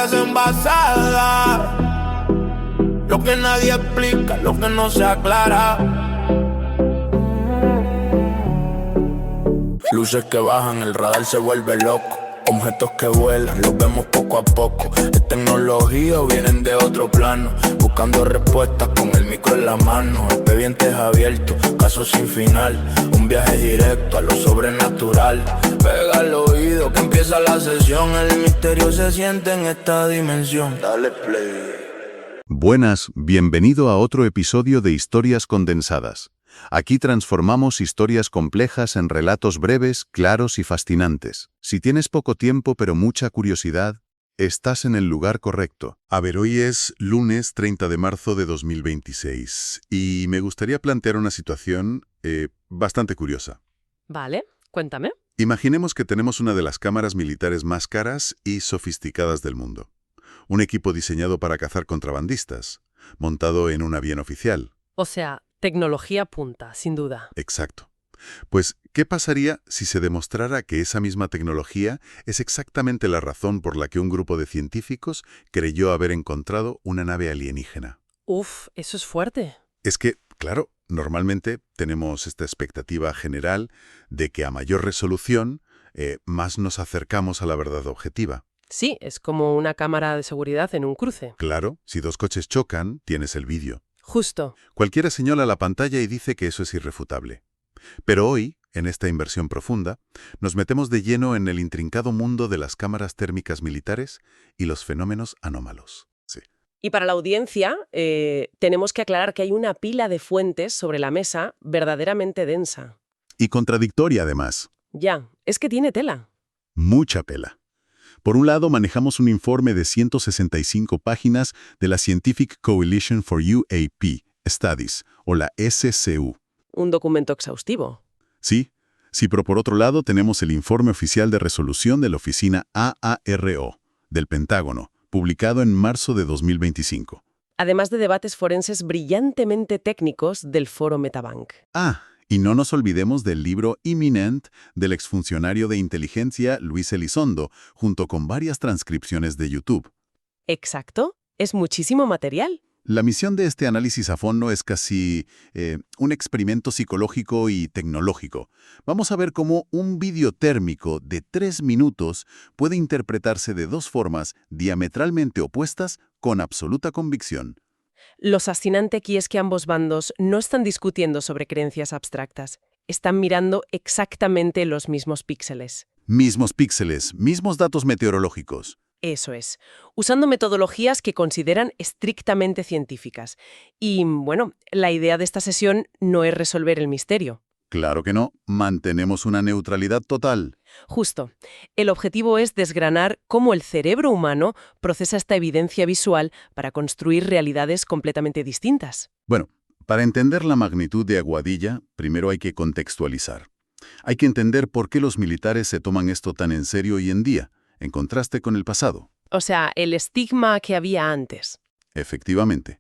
historias envasadas, lo que nadie explica, lo que no se aclara. Luces que bajan, el radar se vuelve loco. Objetos que vuelan, los vemos poco a poco. Es tecnología o vienen de otro plano. Buscando respuestas con el micro en la mano. Expedientes abiertos, casos sin final. Un viaje directo a lo sobrenatural. Pega al oído que empieza la sesión. El misterio se siente en esta dimensión. Dale play. Buenas, bienvenido a otro episodio de Historias Condensadas. Aquí transformamos historias complejas en relatos breves, claros y fascinantes. Si tienes poco tiempo pero mucha curiosidad, estás en el lugar correcto. A ver, hoy es lunes 30 de marzo de 2026 y me gustaría plantear una situación bastante curiosa. Vale, cuéntame. Imaginemos que tenemos una de las cámaras militares más caras y sofisticadas del mundo. Un equipo diseñado para cazar contrabandistas, montado en un avión oficial. O sea, tecnología punta, sin duda. Exacto. Pues, ¿qué pasaría si se demostrara que esa misma tecnología es exactamente la razón por la que un grupo de científicos creyó haber encontrado una nave alienígena? Uf, eso es fuerte. Es que, claro, normalmente tenemos esta expectativa general de que a mayor resolución, más nos acercamos a la verdad objetiva. Sí, es como una cámara de seguridad en un cruce. Claro, si dos coches chocan, tienes el vídeo. Justo. Cualquiera señala la pantalla y dice que eso es irrefutable. Pero hoy, en esta inversión profunda, nos metemos de lleno en el intrincado mundo de las cámaras térmicas militares y los fenómenos anómalos. Sí. Y para la audiencia, tenemos que aclarar que hay una pila de fuentes sobre la mesa verdaderamente densa. Y contradictoria, además. Ya, es que tiene tela. Mucha pela. Por un lado, manejamos un informe de 165 páginas de la Scientific Coalition for UAP Studies, o la SCU. Un documento exhaustivo. Sí, pero por otro lado tenemos el informe oficial de resolución de la oficina AARO, del Pentágono, publicado en marzo de 2025. Además de debates forenses brillantemente técnicos del foro Metabank. Y no nos olvidemos del libro Imminent del exfuncionario de inteligencia Luis Elizondo, junto con varias transcripciones de YouTube. Exacto, es muchísimo material. La misión de este análisis a fondo es casi un experimento psicológico y tecnológico. Vamos a ver cómo un vídeo térmico de 3 minutos puede interpretarse de dos formas diametralmente opuestas con absoluta convicción. Lo fascinante aquí es que ambos bandos no están discutiendo sobre creencias abstractas. Están mirando exactamente los mismos píxeles. Mismos píxeles, mismos datos meteorológicos. Eso es, usando metodologías que consideran estrictamente científicas. Y, bueno, la idea de esta sesión no es resolver el misterio. Claro que no, mantenemos una neutralidad total. Justo. El objetivo es desgranar cómo el cerebro humano procesa esta evidencia visual para construir realidades completamente distintas. Bueno, para entender la magnitud de Aguadilla, primero hay que contextualizar. Hay que entender por qué los militares se toman esto tan en serio hoy en día, en contraste con el pasado. O sea, el estigma que había antes. Efectivamente.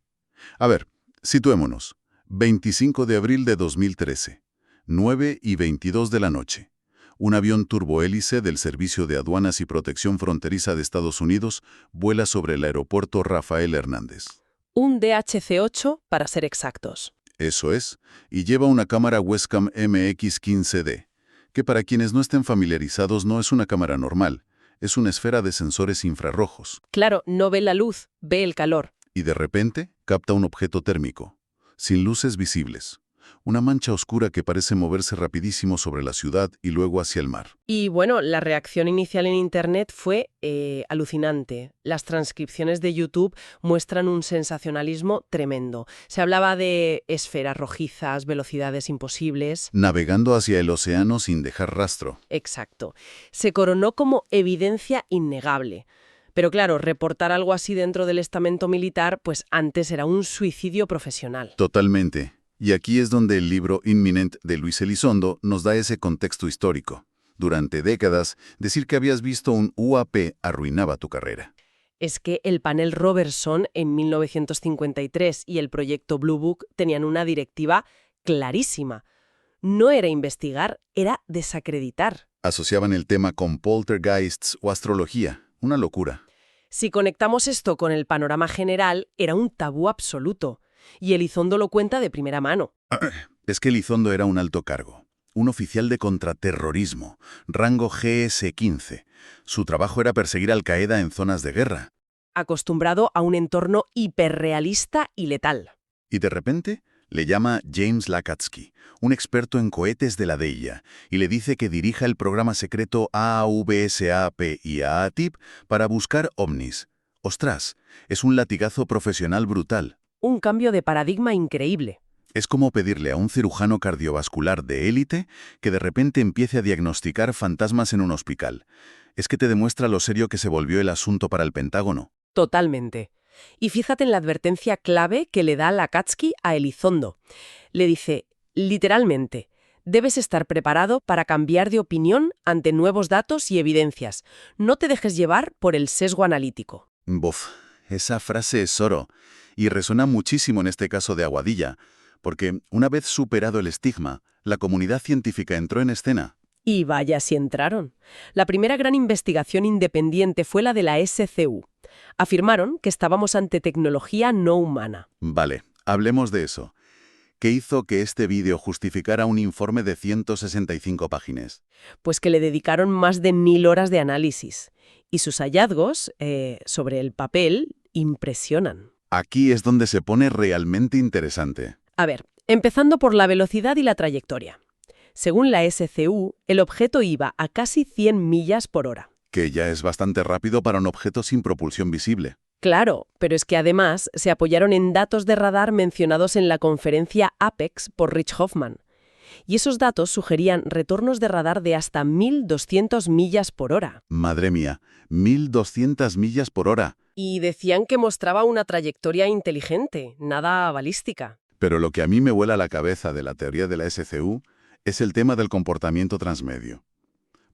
A ver, situémonos. 25 de abril de 2013, 9:22 de la noche. Un avión turbohélice del Servicio de Aduanas y Protección Fronteriza de Estados Unidos vuela sobre el aeropuerto Rafael Hernández. Un DHC-8, para ser exactos. Eso es, y lleva una cámara Wescam MX-15D, que para quienes no estén familiarizados no es una cámara normal, es una esfera de sensores infrarrojos. Claro, no ve la luz, ve el calor. Y de repente capta un objeto térmico, sin luces visibles. Una mancha oscura que parece moverse rapidísimo sobre la ciudad y luego hacia el mar. Y bueno, la reacción inicial en Internet fue alucinante. Las transcripciones de YouTube muestran un sensacionalismo tremendo. Se hablaba de esferas rojizas, velocidades imposibles. Navegando hacia el océano sin dejar rastro. Exacto. Se coronó como evidencia innegable. Pero claro, reportar algo así dentro del estamento militar, pues antes era un suicidio profesional. Totalmente. Y aquí es donde el libro Imminent de Luis Elizondo nos da ese contexto histórico. Durante décadas, decir que habías visto un UAP arruinaba tu carrera. Es que el panel Robertson en 1953 y el proyecto Blue Book tenían una directiva clarísima. No era investigar, era desacreditar. Asociaban el tema con poltergeists o astrología. Una locura. Si conectamos esto con el panorama general, era un tabú absoluto. Y Elizondo lo cuenta de primera mano. Es que Elizondo era un alto cargo, un oficial de contraterrorismo, rango GS-15. Su trabajo era perseguir a Al-Qaeda en zonas de guerra. Acostumbrado a un entorno hiperrealista y letal. Y de repente le llama James Lakatsky, un experto en cohetes de la DEIA, y le dice que dirija el programa secreto AAVSAP y AATIP para buscar ovnis. ¡Ostras! Es un latigazo profesional brutal. Un cambio de paradigma increíble. Es como pedirle a un cirujano cardiovascular de élite que de repente empiece a diagnosticar fantasmas en un hospital. Es que te demuestra lo serio que se volvió el asunto para el Pentágono. Totalmente. Y fíjate en la advertencia clave que le da Lakatsky a Elizondo. Le dice, literalmente, debes estar preparado para cambiar de opinión ante nuevos datos y evidencias. No te dejes llevar por el sesgo analítico. Bof, esa frase es oro, y resuena muchísimo en este caso de Aguadilla, porque una vez superado el estigma, la comunidad científica entró en escena. Y vaya si entraron. La primera gran investigación independiente fue la de la SCU. Afirmaron que estábamos ante tecnología no humana. Vale, hablemos de eso. ¿Qué hizo que este vídeo justificara un informe de 165 páginas? Pues que le dedicaron más de 1000 horas de análisis. Y sus hallazgos, sobre el papel, impresionan. Aquí es donde se pone realmente interesante. A ver, empezando por la velocidad y la trayectoria. Según la SCU, el objeto iba a casi 100 millas por hora. Que ya es bastante rápido para un objeto sin propulsión visible. Claro, pero es que además se apoyaron en datos de radar mencionados en la conferencia APEX por Rich Hoffman. Y esos datos sugerían retornos de radar de hasta 1200 millas por hora. Madre mía, 1200 millas por hora. Y decían que mostraba una trayectoria inteligente, nada balística. Pero lo que a mí me vuela la cabeza de la teoría de la SCU es el tema del comportamiento transmedio.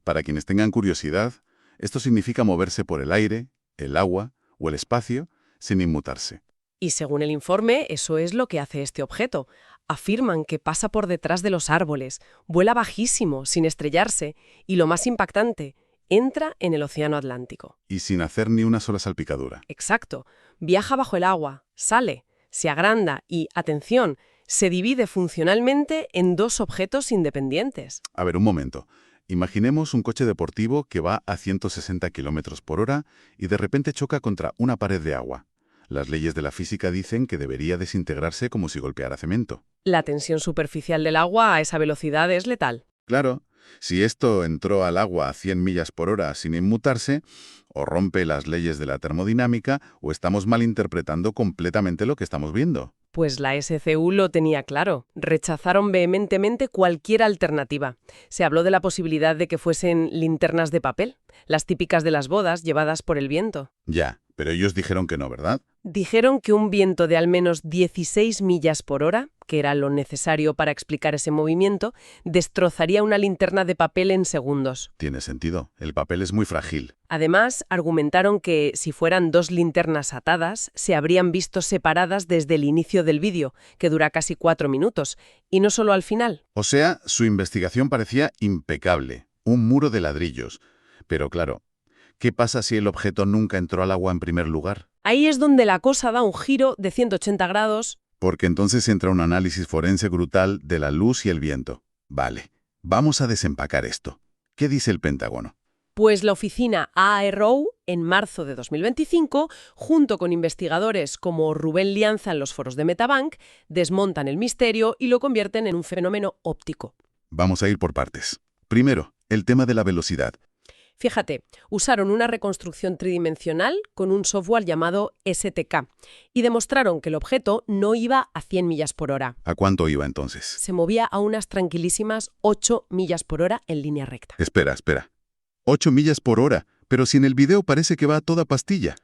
Para quienes tengan curiosidad, esto significa moverse por el aire, el agua o el espacio sin inmutarse. Y según el informe, eso es lo que hace este objeto. Afirman que pasa por detrás de los árboles, vuela bajísimo, sin estrellarse, y lo más impactante, entra en el océano Atlántico. Y sin hacer ni una sola salpicadura. Exacto. Viaja bajo el agua, sale, se agranda y, atención, se divide funcionalmente en dos objetos independientes. A ver, un momento. Imaginemos un coche deportivo que va a 160 km por hora y de repente choca contra una pared de agua. Las leyes de la física dicen que debería desintegrarse como si golpeara cemento. La tensión superficial del agua a esa velocidad es letal. Claro, si esto entró al agua a 100 millas por hora sin inmutarse, o rompe las leyes de la termodinámica, o estamos malinterpretando completamente lo que estamos viendo. Pues la SCU lo tenía claro. Rechazaron vehementemente cualquier alternativa. Se habló de la posibilidad de que fuesen linternas de papel, las típicas de las bodas llevadas por el viento. Ya, pero ellos dijeron que no, ¿verdad? Dijeron que un viento de al menos 16 millas por hora, que era lo necesario para explicar ese movimiento, destrozaría una linterna de papel en segundos. Tiene sentido. El papel es muy frágil. Además, argumentaron que si fueran dos linternas atadas, se habrían visto separadas desde el inicio del vídeo, que dura casi 4 minutos, y no solo al final. O sea, su investigación parecía impecable. Un muro de ladrillos. Pero claro, ¿qué pasa si el objeto nunca entró al agua en primer lugar? Ahí es donde la cosa da un giro de 180 grados. Porque entonces entra un análisis forense brutal de la luz y el viento. Vale, vamos a desempacar esto. ¿Qué dice el Pentágono? Pues la oficina AARO, en marzo de 2025, junto con investigadores como Rubén Lianza en los foros de Metabank, desmontan el misterio y lo convierten en un fenómeno óptico. Vamos a ir por partes. Primero, el tema de la velocidad. Fíjate, usaron una reconstrucción tridimensional con un software llamado STK y demostraron que el objeto no iba a 100 millas por hora. ¿A cuánto iba entonces? Se movía a unas tranquilísimas 8 millas por hora en línea recta. Espera. 8 millas por hora, pero si en el video parece que va a toda pastilla.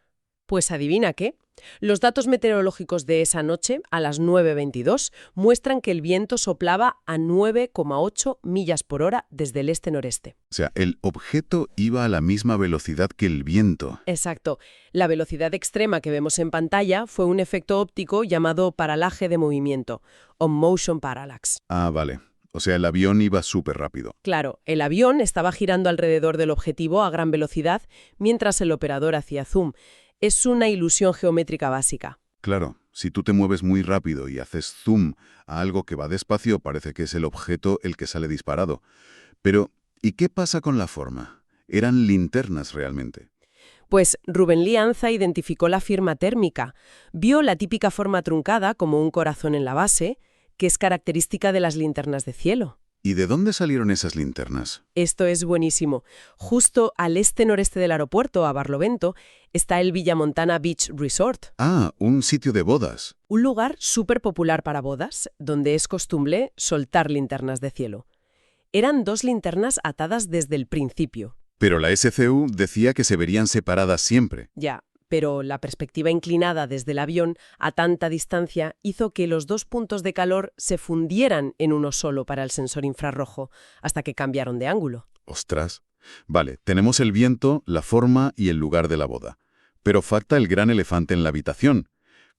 Pues adivina qué. Los datos meteorológicos de esa noche, a las 9:22, muestran que el viento soplaba a 9,8 millas por hora desde el este-noreste. O sea, el objeto iba a la misma velocidad que el viento. Exacto. La velocidad extrema que vemos en pantalla fue un efecto óptico llamado paralaje de movimiento, o motion parallax. Ah, vale. O sea, el avión iba súper rápido. Claro, el avión estaba girando alrededor del objetivo a gran velocidad mientras el operador hacía zoom. Es una ilusión geométrica básica. Claro, si tú te mueves muy rápido y haces zoom a algo que va despacio, parece que es el objeto el que sale disparado. Pero, ¿y qué pasa con la forma? ¿Eran linternas realmente? Pues Rubén Lianza identificó la firma térmica. Vio la típica forma truncada, como un corazón en la base, que es característica de las linternas de cielo. ¿Y de dónde salieron esas linternas? Esto es buenísimo. Justo al este-noreste del aeropuerto, a Barlovento, está el Villamontana Beach Resort. Ah, un sitio de bodas. Un lugar súper popular para bodas, donde es costumbre soltar linternas de cielo. Eran 2 linternas atadas desde el principio. Pero la SCU decía que se verían separadas siempre. Ya, pero la perspectiva inclinada desde el avión a tanta distancia hizo que los 2 puntos de calor se fundieran en uno solo para el sensor infrarrojo, hasta que cambiaron de ángulo. Ostras. Vale, tenemos el viento, la forma y el lugar de la boda. Pero falta el gran elefante en la habitación.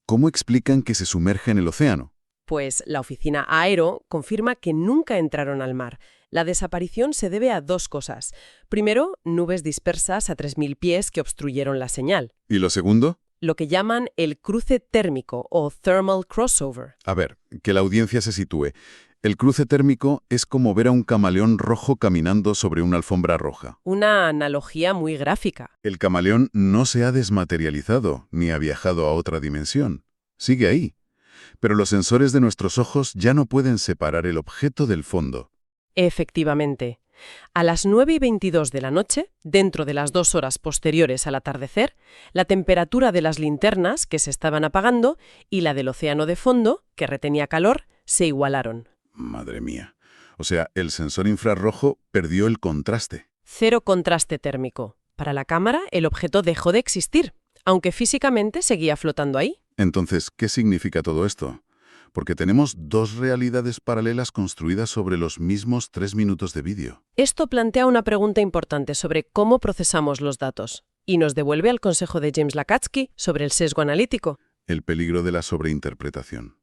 ¿Cómo explican que se sumerge en el océano? Pues la oficina Aero confirma que nunca entraron al mar. La desaparición se debe a 2 cosas. Primero, nubes dispersas a 3.000 pies que obstruyeron la señal. ¿Y lo segundo? Lo que llaman el cruce térmico o thermal crossover. A ver, que la audiencia se sitúe. El cruce térmico es como ver a un camaleón rojo caminando sobre una alfombra roja. Una analogía muy gráfica. El camaleón no se ha desmaterializado ni ha viajado a otra dimensión. Sigue ahí. Pero los sensores de nuestros ojos ya no pueden separar el objeto del fondo. Efectivamente. A las 9:22 de la noche, dentro de las 2 horas posteriores al atardecer, la temperatura de las linternas, que se estaban apagando, y la del océano de fondo, que retenía calor, se igualaron. Madre mía. O sea, el sensor infrarrojo perdió el contraste. 0 contraste térmico. Para la cámara, el objeto dejó de existir, aunque físicamente seguía flotando ahí. Entonces, ¿qué significa todo esto? Porque tenemos 2 realidades paralelas construidas sobre los mismos 3 minutos de vídeo. Esto plantea una pregunta importante sobre cómo procesamos los datos y nos devuelve al consejo de James Lakatsky sobre el sesgo analítico. El peligro de la sobreinterpretación.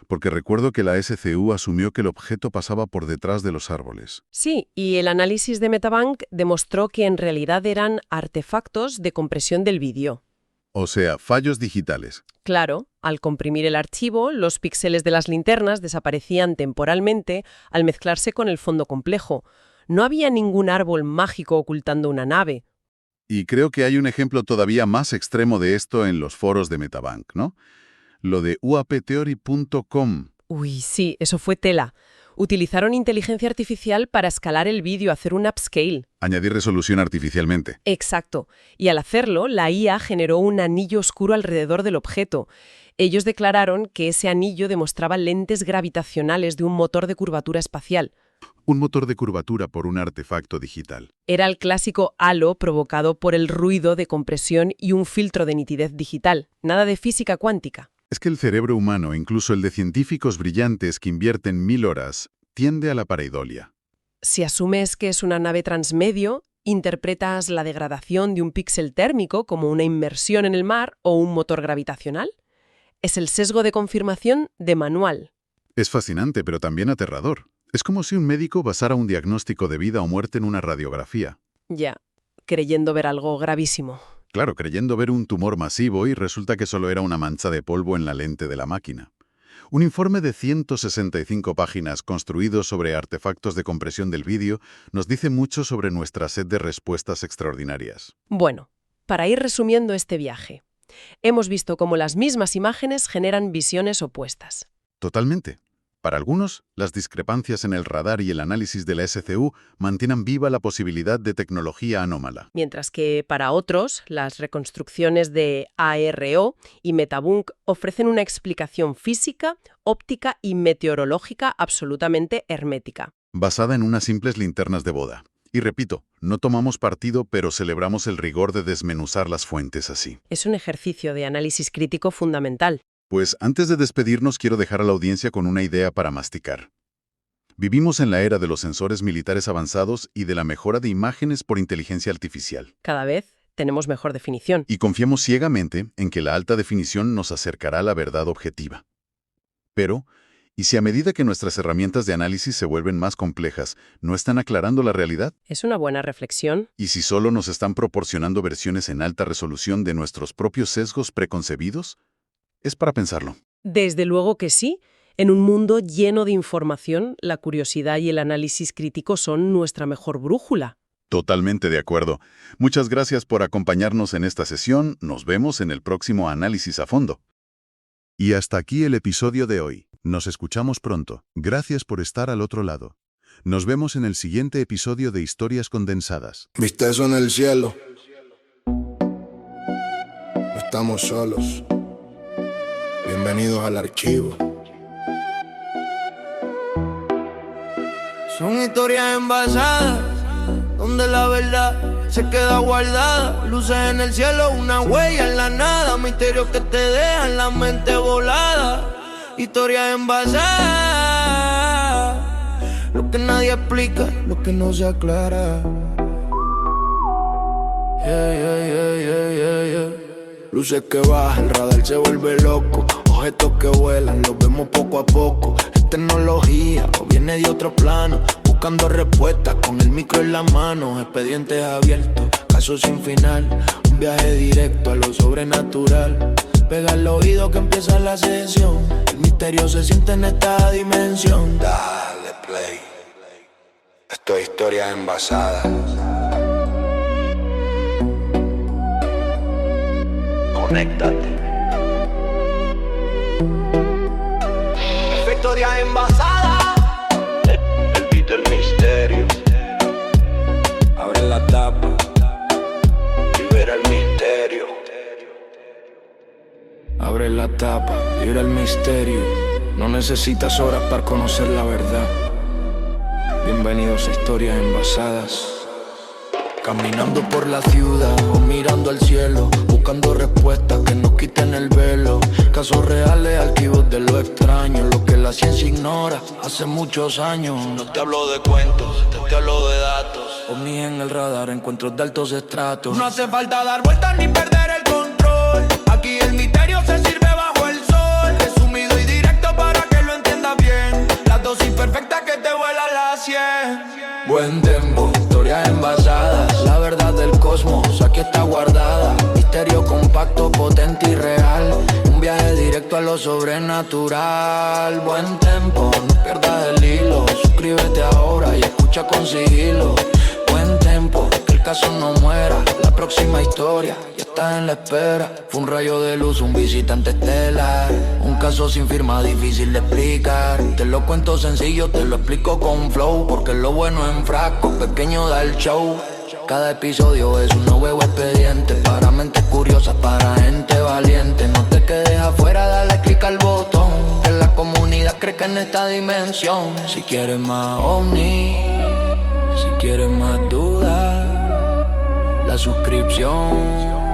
Porque recuerdo que la SCU asumió que el objeto pasaba por detrás de los árboles. Sí, y el análisis de Metabank demostró que en realidad eran artefactos de compresión del vídeo. O sea, fallos digitales. Claro, al comprimir el archivo, los píxeles de las linternas desaparecían temporalmente al mezclarse con el fondo complejo. No había ningún árbol mágico ocultando una nave. Y creo que hay un ejemplo todavía más extremo de esto en los foros de Metabank, ¿no? Lo de uaptheory.com. Uy, sí, eso fue tela. Utilizaron inteligencia artificial para escalar el vídeo, hacer un upscale. Añadir resolución artificialmente. Exacto. Y al hacerlo, la IA generó un anillo oscuro alrededor del objeto. Ellos declararon que ese anillo demostraba lentes gravitacionales de un motor de curvatura espacial. Un motor de curvatura por un artefacto digital. Era el clásico halo provocado por el ruido de compresión y un filtro de nitidez digital. Nada de física cuántica. Es que el cerebro humano, incluso el de científicos brillantes que invierten 1000 horas, tiende a la pareidolia. Si asumes que es una nave transmedio, interpretas la degradación de un píxel térmico como una inmersión en el mar o un motor gravitacional. Es el sesgo de confirmación de manual. Es fascinante, pero también aterrador. Es como si un médico basara un diagnóstico de vida o muerte en una radiografía. Ya, creyendo ver algo gravísimo. Claro, creyendo ver un tumor masivo y resulta que solo era una mancha de polvo en la lente de la máquina. Un informe de 165 páginas construido sobre artefactos de compresión del vídeo nos dice mucho sobre nuestra sed de respuestas extraordinarias. Bueno, para ir resumiendo este viaje, hemos visto cómo las mismas imágenes generan visiones opuestas. Totalmente. Para algunos, las discrepancias en el radar y el análisis de la SCU mantienen viva la posibilidad de tecnología anómala. Mientras que para otros, las reconstrucciones de ARO y Metabunk ofrecen una explicación física, óptica y meteorológica absolutamente hermética. Basada en unas simples linternas de boda. Y repito, no tomamos partido, pero celebramos el rigor de desmenuzar las fuentes así. Es un ejercicio de análisis crítico fundamental. Pues antes de despedirnos quiero dejar a la audiencia con una idea para masticar. Vivimos en la era de los sensores militares avanzados y de la mejora de imágenes por inteligencia artificial. Cada vez tenemos mejor definición. Y confiamos ciegamente en que la alta definición nos acercará a la verdad objetiva. Pero, Y si a medida que nuestras herramientas de análisis se vuelven más complejas, ¿no están aclarando la realidad? Es una buena reflexión. ¿Y si solo nos están proporcionando versiones en alta resolución de nuestros propios sesgos preconcebidos? Es para pensarlo. Desde luego que sí. En un mundo lleno de información, la curiosidad y el análisis crítico son nuestra mejor brújula. Totalmente de acuerdo. Muchas gracias por acompañarnos en esta sesión. Nos vemos en el próximo Análisis a Fondo. Y hasta aquí el episodio de hoy. Nos escuchamos pronto. Gracias por estar al otro lado. Nos vemos en el siguiente episodio de Historias Condensadas. ¿Viste eso en el cielo? No estamos solos. Bienvenidos al archivo. Son historias envasadas, donde la verdad se queda guardada. Luces en el cielo, una huella en la nada. Misterios que te dejan la mente volada. Historias envasadas, lo que nadie explica, lo que no se aclara. Luces que bajan, el radar se vuelve loco. Objetos que vuelan, los vemos poco a poco. Es tecnología o viene de otro plano. Buscando respuestas con el micro en la mano. Expedientes abiertos, casos sin final. Un viaje directo a lo sobrenatural. Pega el oído que empieza la sesión. El misterio se siente en esta dimensión. Dale play. Esto es historia envasada. Conéctate. Historia envasada. El beat del misterio. Abre la tapa. Libera el misterio. Abre la tapa, libera el misterio. No necesitas horas para conocer la verdad. Bienvenidos a Historias Envasadas. Caminando por la ciudad o mirando al cielo, buscando respuestas que nos quiten el velo. Casos reales, archivos de lo extraño, lo que la ciencia ignora hace muchos años. No te hablo de cuentos, te hablo de datos. Ovnis en el radar, encuentros de altos estratos. No hace falta dar vueltas ni perder el control. Aquí el misterio se sirve bajo el sol. Resumido y directo para que lo entiendas bien. La dosis perfecta que te vuela la 100. Buen tempo, historias envasadas. La verdad del cosmos aquí está guardada. Misterio compacto, potente y real. Un viaje directo a lo sobrenatural. Buen tempo, no pierdas el hilo. Suscríbete ahora y escucha con sigilo. Buen tempo, que el caso no muera. La próxima historia ya está en la espera. Fue un rayo de luz, un visitante estelar. Un caso sin firma, difícil de explicar. Te lo cuento sencillo, te lo explico con flow. Porque lo bueno en frasco, pequeño da el show. Cada episodio es un nuevo expediente. Para mentes curiosas, para gente valiente. No te quedes afuera, dale click al botón. Que la comunidad cree que en esta dimensión. Si quieres más ovni, si quieres más dudas, la suscripción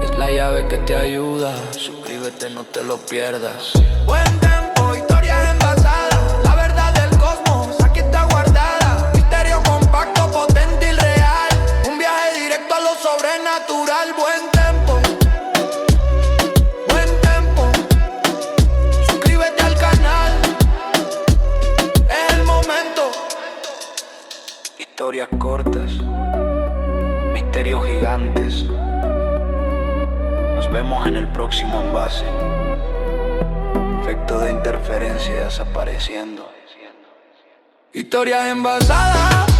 es la llave que te ayuda. Suscríbete, no te lo pierdas. Buen tempo, historias envasadas. La verdad del cosmos aquí está guardada. Misterio compacto, potente y real. Un viaje directo a lo sobrenatural. Buen tempo, buen tempo. Suscríbete al canal. Es el momento. Historias cortas, misterios gigantes. Nos vemos en el próximo envase. Efecto de interferencia desapareciendo. Historias envasadas.